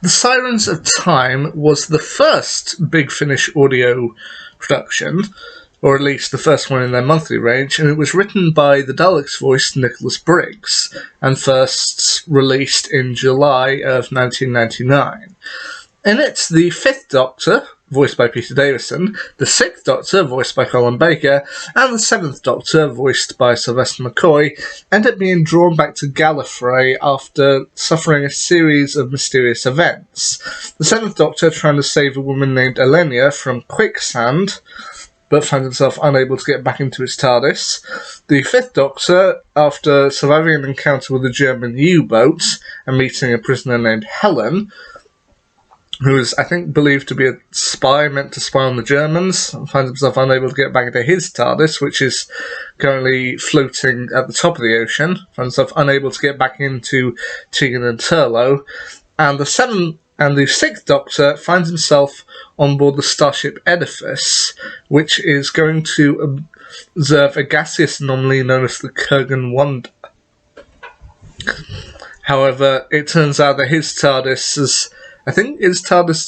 The Sirens of Time was the first Big Finish audio production, or at least the first one in their monthly range, and it was written by the Daleks' voiced Nicholas Briggs, and first released in July of 1999. In it, the Fifth Doctor, voiced by Peter Davison, the Sixth Doctor, voiced by Colin Baker, and the Seventh Doctor, voiced by Sylvester McCoy, end up being drawn back to Gallifrey after suffering a series of mysterious events. The Seventh Doctor trying to save a woman named Elenia from quicksand, but finds himself unable to get back into his TARDIS. The Fifth Doctor, after surviving an encounter with a German U-boat and meeting a prisoner named Helen, who is, I think, believed to be a spy meant to spy on the Germans, finds himself unable to get back into his TARDIS, which is currently floating at the top of the ocean, finds himself unable to get back into Tegan and Turlough, and the Sixth Doctor finds himself on board the starship Edifice, which is going to observe a gaseous anomaly known as the Kurgan Wonder. However, it turns out that his TARDIS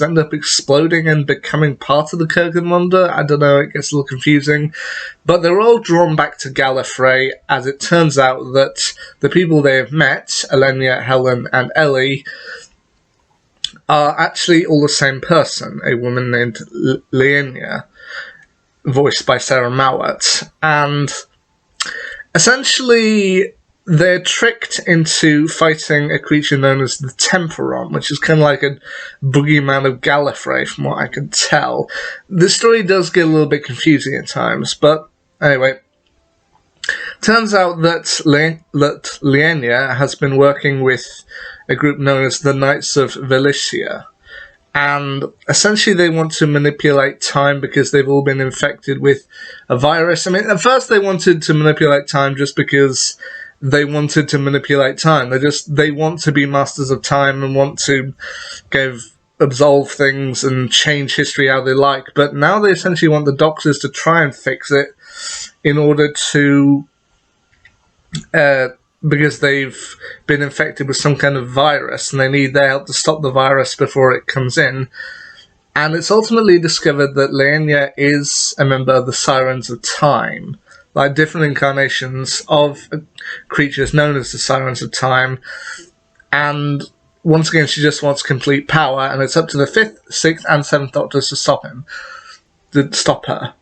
end up exploding and becoming part of the Kurgan Wonder. I don't know, it gets a little confusing. But they're all drawn back to Gallifrey, as it turns out that the people they have met, Elenia, Helen, and Ellie, are actually all the same person, a woman named Lienia, voiced by Sarah Mowat. And essentially, they're tricked into fighting a creature known as the Temperon, which is kind of like a boogeyman of Gallifrey, from what I can tell. The story does get a little bit confusing at times, but anyway. Turns out that Lienia has been working with a group known as the Knights of Velicia, and essentially they want to manipulate time because they've all been infected with a virus. I mean, at first they wanted to manipulate time just because they wanted to manipulate time. They want to be masters of time and want to absolve things and change history how they like, but now they essentially want the Doctors to try and fix it in order to because they've been infected with some kind of virus and they need their help to stop the virus before it comes in. And it's ultimately discovered that Lienia is a member of the Sirens of Time, like different incarnations of creatures known as the Sirens of Time. And once again, she just wants complete power, and it's up to the 5th, 6th, and 7th Doctors to stop her.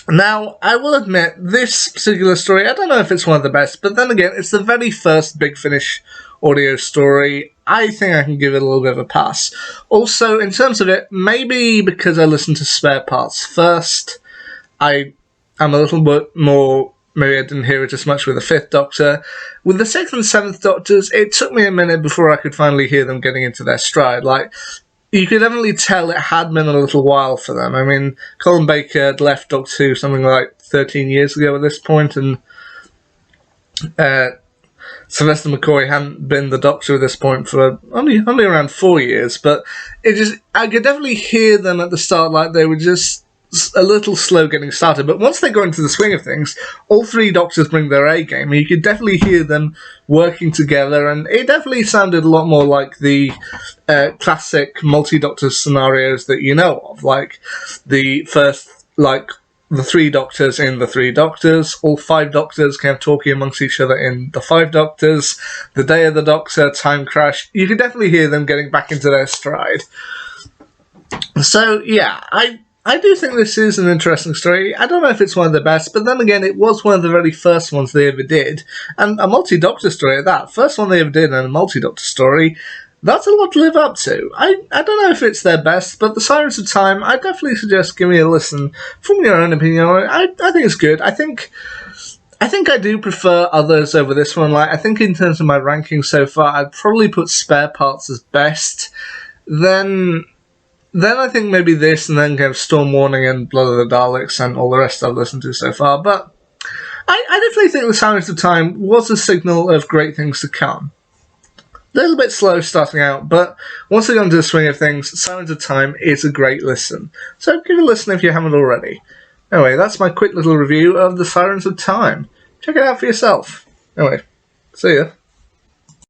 Now, I will admit, this particular story, I don't know if it's one of the best, but then again, it's the very first Big Finish audio story. I think I can give it a little bit of a pass. Also, in terms of it, maybe because I listened to Spare Parts first, I'm a little bit more, maybe I didn't hear it as much with the 5th Doctor. With the 6th and 7th Doctors, it took me a minute before I could finally hear them getting into their stride. Like, you could definitely tell it had been a little while for them. I mean, Colin Baker had left Doctor Who something like 13 years ago at this point, and Sylvester McCoy hadn't been the Doctor at this point for only around 4 years, but I could definitely hear them at the start like they were just a little slow getting started, but once they go into the swing of things, all 3 Doctors bring their A game, and you could definitely hear them working together, and it definitely sounded a lot more like the classic multi-Doctor scenarios that you know of, like the first, like the 3 Doctors in the 3 Doctors, all 5 Doctors kind of talking amongst each other in the 5 Doctors, the Day of the Doctor, Time Crash. You could definitely hear them getting back into their stride. So, yeah, I do think this is an interesting story. I don't know if it's one of the best, but then again, it was one of the very first ones they ever did. And a multi-Doctor story at that. First one they ever did, and a multi-Doctor story. That's a lot to live up to. I don't know if it's their best, but the Sirens of Time, I definitely suggest giving it a listen. From your own opinion, I think it's good. I think I do prefer others over this one. Like, I think in terms of my ranking so far, I'd probably put Spare Parts as best. Then I think maybe this, and then kind of Storm Warning and Blood of the Daleks and all the rest I've listened to so far. But I definitely think the Sirens of Time was a signal of great things to come. A little bit slow starting out, but once they go into the swing of things, Sirens of Time is a great listen. So give it a listen if you haven't already. Anyway, that's my quick little review of the Sirens of Time. Check it out for yourself. Anyway, see ya.